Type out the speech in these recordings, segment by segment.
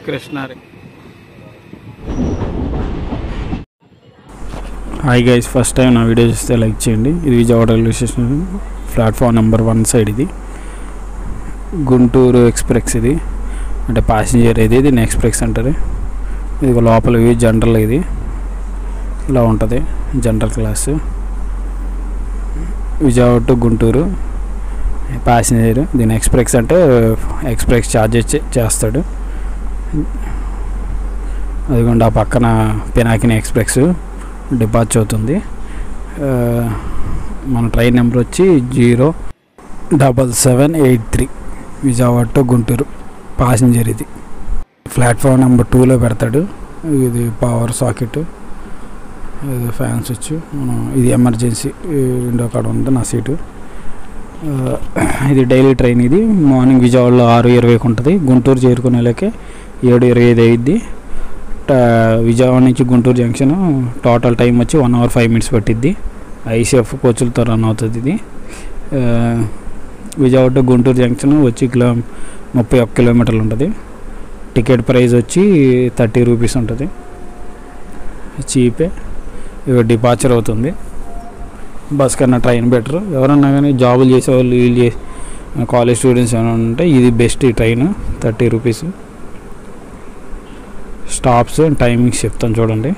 కృష్ణారి. Hi guys, first time నా video చూస్తే like చేయండి. ఇది Vijayawada railway station platform number 1 side. ఇది గుంటూరు ఎక్స్ప్రెస్, ఇది అంటే ప్యాసింజర్. ఇది దీన్ని ఎక్స్ప్రెస్ అంటారు. ఇది లోపల వ్యూ జనరల్. ఇది ఇలా ఉంటుంది general class. Vijayawada to Guntur passenger. దీన్ని ఎక్స్ప్రెస్ అంటే ఎక్స్ప్రెస్ ఛార్జ్ చేస్తాడు. అదిగోండి ఆ పక్కన పినాకిని ఎక్స్ప్రెస్ డిపార్చర్ అవుతుంది. మన ట్రైన్ నెంబర్ వచ్చి 07783 విజయవాడ టు గుంటూరు ప్యాసింజర్. ఇది ప్లాట్ఫామ్ నెంబర్ 2లో పెడతాడు. ఇది పవర్ సాకెట్, ఇది ఫ్యాన్ స్విచ్. ఇది ఎమర్జెన్సీ విండో కాడ ఉంది నా సీటు. ఇది డైలీ ట్రైన్. ఇది మార్నింగ్ విజయవాడలో 6:20కి ఉంటుంది. గుంటూరు చేరుకునేలాకే 7:25 అయ్యిద్ది. విజయవాడ నుంచి గుంటూరు జంక్షన్ టోటల్ టైం వచ్చి 1 hour 5 minutes పట్టిద్ది. ఐసీఎఫ్ కోచ్లతో రన్ అవుతుంది ఇది. విజయవాడ టు గుంటూరు జంక్షన్ వచ్చి 31 kilometers ఉంటుంది. టికెట్ ప్రైస్ వచ్చి 30 rupees ఉంటుంది. చీపే. డిపార్చర్ అవుతుంది. బస్ కన్నా ట్రైన్ బెటర్. ఎవరన్నా కానీ జాబులు చేసేవాళ్ళు, వీళ్ళు కాలేజ్ స్టూడెంట్స్ ఏమైనా ఉంటే ఇది బెస్ట్. ఈ ట్రైన్ 30 rupees. స్టాప్స్ టైమింగ్స్ చెప్తాను చూడండి.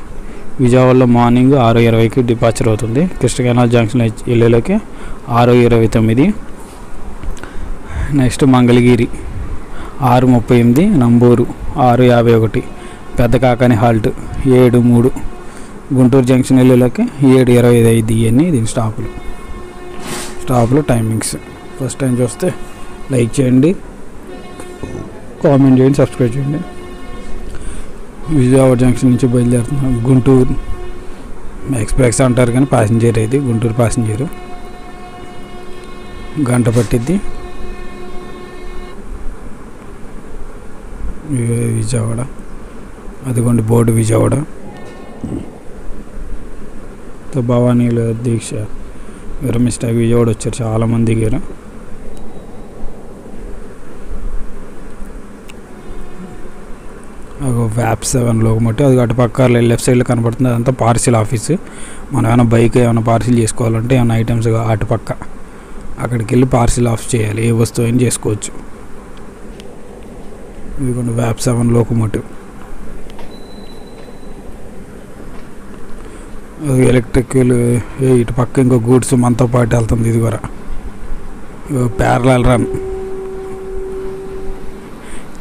విజయవాడలో మార్నింగ్ 6:20కి డిపార్చర్ అవుతుంది. కృష్ణ కెనాల్ జంక్షన్ వెళ్ళేలోకి 6:29. Next Mangalagiri 6:38. Namburu 6:51. Pedda Kakani halt 7:03. Guntur junction వెళ్ళేలోకి 7:25 అయింది. ఇవన్నీ దీని స్టాపులు టైమింగ్స్. ఫస్ట్ టైం చూస్తే లైక్ చేయండి, కామెంట్ చేయండి, సబ్స్క్రైబ్ చేయండి. విజయవాడ జంక్షన్ నుంచి బయలుదేరుతున్నాం. గుంటూరు ఎక్స్ప్రెస్ అంటారు కానీ ప్యాసింజర్. ఇది గుంటూరు ప్యాసింజరు. గంట పట్టిద్ది. విజయవాడ అదిగోండి బోర్డు విజయవాడ. భవానీలో దీక్ష విరమిష్టాకి విజయవాడ వచ్చారు చాలామంది దిగారు. వ్యాప్ 7 లోకమోటివ్. అది అటు పక్క లెఫ్ట్ సైడ్లో కనపడుతుంది. అదంతా పార్సిల్ ఆఫీసు. మనం ఏమైనా బైక్ ఏమైనా పార్సిల్ చేసుకోవాలంటే ఏమైనా ఐటమ్స్ అటు పక్క అక్కడికి వెళ్ళి పార్సిల్ ఆఫ్ చేయాలి. ఏ వస్తువు అయినా చేసుకోవచ్చు. ఇదిగోండి వ్యాప్ 7 లోకమోటివ్. అది ఎలక్ట్రికల్. ఇటు పక్క ఇంకో గూడ్స్ మనతో పాటు వెళ్తుంది. ఇది కూడా ప్యారలల్ రన్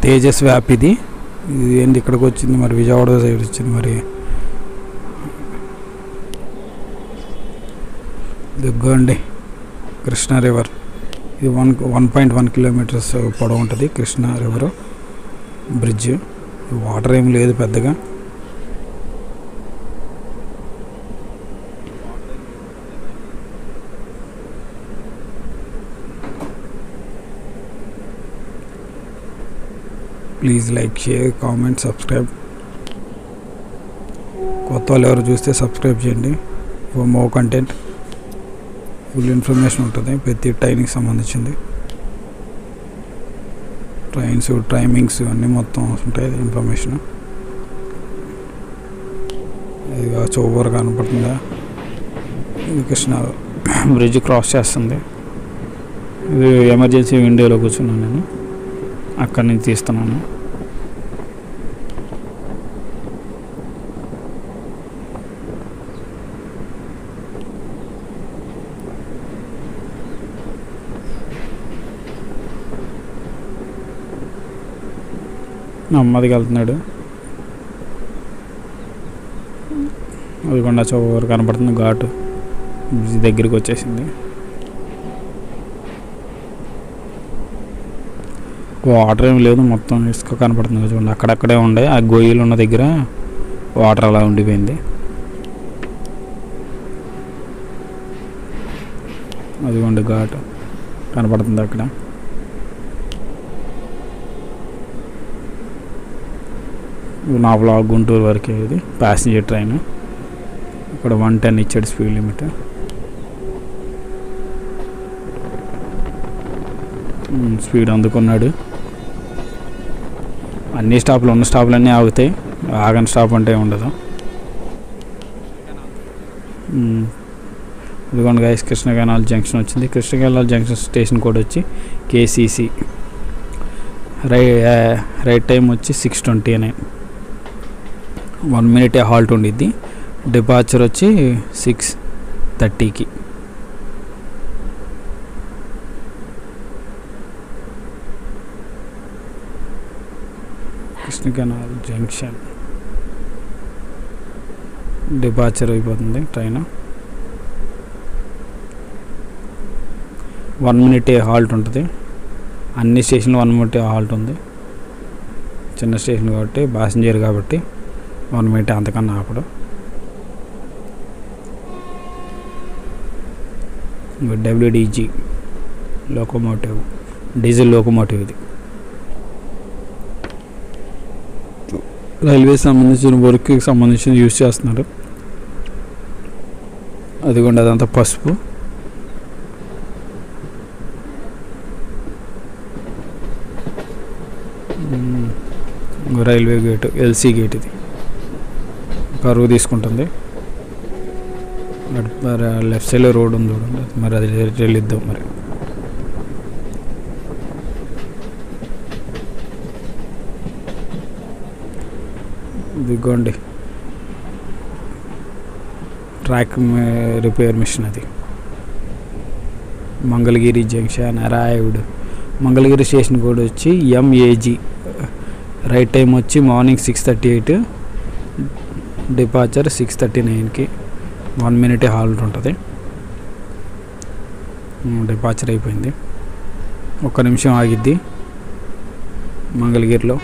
తేజస్ వ్యాప్. ఇది ఏంటి ఇక్కడికి వచ్చింది మరి? విజయవాడ సైడ్ వచ్చింది మరి. దిగ్గండి కృష్ణా రివర్. ఇది 1.1 kilometers పొడవు ఉంటుంది కృష్ణా రివర్ బ్రిడ్జ్. వాటర్ ఏం లేదు పెద్దగా. Please like, share, comment, subscribe. కొత్త వాళ్ళు ఎవరు చూస్తే సబ్స్క్రైబ్ చేయండి. For more content full information ఉంటుంది ప్రతి ట్రైన్కి సంబంధించింది. ట్రైన్స్ టైమింగ్స్ అన్నీ మొత్తం ఉంటాయి ఇన్ఫర్మేషన్. ఇది చౌవర్ కనపడుతుందా? ఇది కృష్ణా బ్రిడ్జ్ క్రాస్ చేస్తుంది. ఇది ఎమర్జెన్సీ విండోలో కూర్చున్నాను నేను. అక్కడి నుంచి తీస్తున్నాను. నెమ్మదికి వెళ్తున్నాడు. అది కొండ చౌవర్ కనపడుతుంది. ఘాటు బ్రిడ్జ్ దగ్గరికి వచ్చేసింది. వాటర్ ఏం లేదు, మొత్తం ఇసుక కనపడుతుంది. చూడండి అక్కడక్కడే ఉండే ఆ గొయ్యలు ఉన్న దగ్గర వాటర్ అలా ఉండిపోయింది. అదిగోండి ఘాటు కనపడుతుంది అక్కడ. నా బ్లాక్ గుంటూరు వరకే. ఇది ప్యాసింజర్ ట్రైన్. ఇక్కడ 110 ఇచ్చాడు స్పీడ్ లిమిట్. స్పీడ్ అందుకున్నాడు. అన్ని స్టాపులు ఉన్న స్టాపులన్నీ ఆగుతాయి, ఆగని స్టాప్ అంటే ఉండదు. ఇదిగోండి గైస్, కృష్ణ కెనాల్ జంక్షన్ వచ్చింది. Krishna canal junction station code వచ్చి KCC. రైట్ టైం వచ్చి 6:29. 1 minute హాల్ట్ ఉండిద్ది. డిపార్చర్ వచ్చి 6:30కి. కృష్ణ కెనాల్ జంక్షన్ డిపార్చర్ అయిపోతుంది ట్రైన్. 1 minute హాల్ట్ ఉంటుంది. అన్ని స్టేషన్లు 1 minute హాల్ట్ ఉంది. చిన్న స్టేషన్ కాబట్టి, ప్యాసింజర్ కాబట్టి 1 minute అంతకన్నా ఆపడు. WDG locomotive, diesel locomotive. ఇది రైల్వే సంబంధించిన వర్క్కి సంబంధించిన యూజ్ చేస్తున్నారు. అదిగోండి అదంతా పసుపు. Railway gate, LC gate. ఇది కరువు తీసుకుంటుంది. లెఫ్ట్ సైడ్లో రోడ్ ఉంది చూడండి, మరి అది వెళ్ళిద్దాం. మరి ఇదిగోండి ట్రాక్ రిపేర్ మిషన్. అది Mangalagiri junction arrived. Mangalagiri station code వచ్చి MAG. రైట్ టైం వచ్చి మార్నింగ్ 6:38, డిపార్చర్ 6:39కి. 1 minute హాల్ట్ ఉంటుంది. డిపార్చర్ అయిపోయింది. 1 నిమిషం ఆగిద్ది మంగళగిరిలో.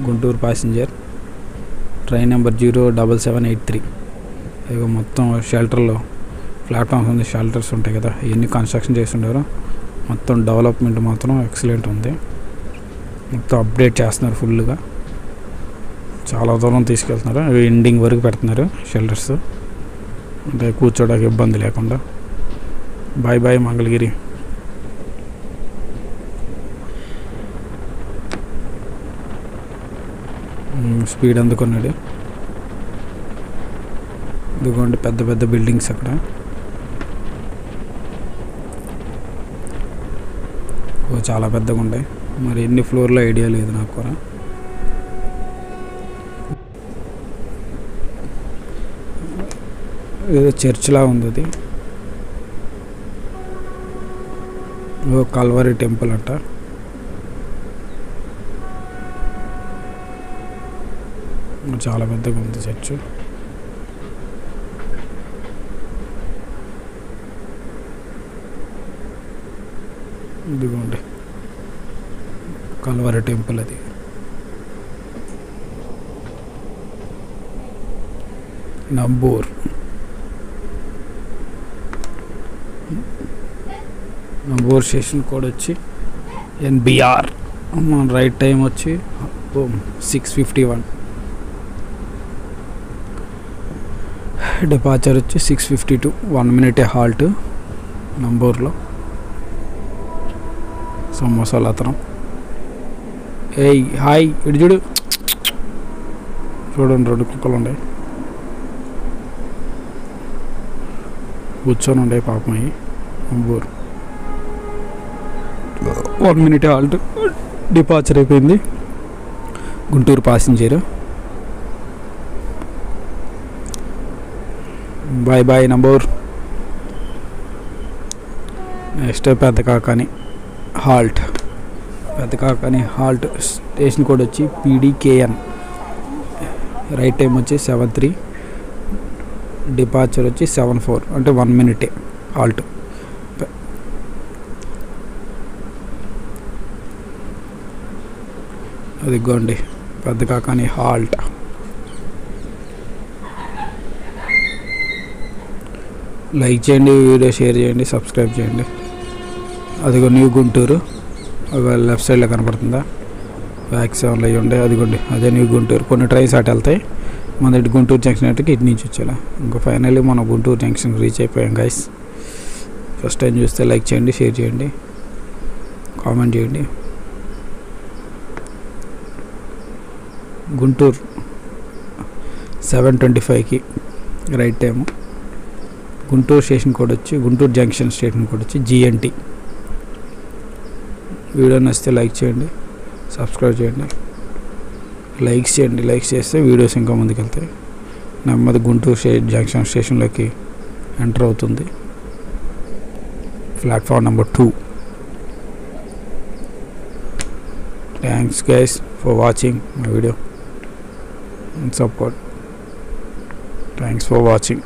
Guntur passenger train number 07783. ఇక మొత్తం షెల్టర్లో ప్లాట్ఫామ్స్ ఉంది, షెల్టర్స్ ఉంటాయి కదా, ఇవన్నీ కన్స్ట్రక్షన్ చేస్తుంటారు. మొత్తం డెవలప్మెంట్ మాత్రం ఎక్సలెంట్ ఉంది. మొత్తం అప్డేట్ చేస్తున్నారు ఫుల్గా. చాలా దూరం తీసుకెళ్తున్నారు. ఎండింగ్ వరకు పెడుతున్నారు షెల్టర్స్, అంటే కూర్చోడానికి ఇబ్బంది లేకుండా. Bye bye Mangalagiri. స్పీడ్ అందుకున్నాడు. ఇదిగోండి పెద్ద పెద్ద బిల్డింగ్స్ అక్కడ. చాలా పెద్దగా ఉంటాయి. మరి ఎన్ని ఫ్లోర్లో ఐడియా లేదు నాకు కూడా. ఏదో చర్చ్లా ఉంది అది. కల్వరి టెంపుల్ అంట. చాలా పెద్దగా ఉంది చర్చ్. ఇదిగోండి కల్వరి టెంపుల్. అది నంబూర్. నంబూర్ స్టేషన్ కోడ్ వచ్చి NBR. రైట్ టైం వచ్చి 6:51. డిపార్చర్ వచ్చి 6:52. 1 minute హాల్ట్ నంబూర్లో. సమోసాలు అతనం. ఏయ్ హాయ్, ఇటు చూడు. చూడండి 2 కుక్కలు ఉన్నాయి, కూర్చొని ఉండే పాపం. అయ్యి నంబూర్ 1 minute హాల్ట్. డిపార్చర్ అయిపోయింది. Guntur passenger. Bye bye Namburu. Next Pedda Kakani halt. Pedda Kakani halt station code వచ్చి PDKN. రైట్ టైం వచ్చి 7:03. డిపార్చర్ వచ్చి 7:04. అంటే 1 minute హాల్ట్. అదిగోండి పెద్ద కాకాని హాల్ట్. లైక్ చేయండి, వీడియో షేర్ చేయండి, సబ్స్క్రైబ్ చేయండి. అదిగో న్యూ గుంటూరు లెఫ్ట్ సైడ్లో కనపడుతుందా? బ్యాక్ 7లో ఉండే అదిగోండి, అదే న్యూ గుంటూరు. కొన్ని ట్రైన్స్ అటు వెళ్తాయి, మన ఇటు గుంటూరు జంక్షన్ అంటే ఇటు నుంచి వచ్చేలా. ఇంకా ఫైనల్లీ మనం గుంటూరు జంక్షన్ రీచ్ అయిపోయాం గైస్. ఫస్ట్ టైం చూస్తే లైక్ చేయండి, షేర్ చేయండి, కామెంట్ చేయండి. గుంటూరు 7:25కి right time. Guntur station code వచ్చి, గుంటూరు జంక్షన్ స్టేషన్ కోడ్ వచ్చి GNT. వీడియో నచ్చితే లైక్ చేయండి, సబ్స్క్రైబ్ చేయండి, లైక్స్ చేస్తే వీడియోస్ ఇంకా ముందుకు వెళ్తాయి. నెమ్మది గుంటూరు జంక్షన్ స్టేషన్లోకి ఎంటర్ అవుతుంది. Platform number 2. Thanks guys for watching my video and support. Thanks for watching.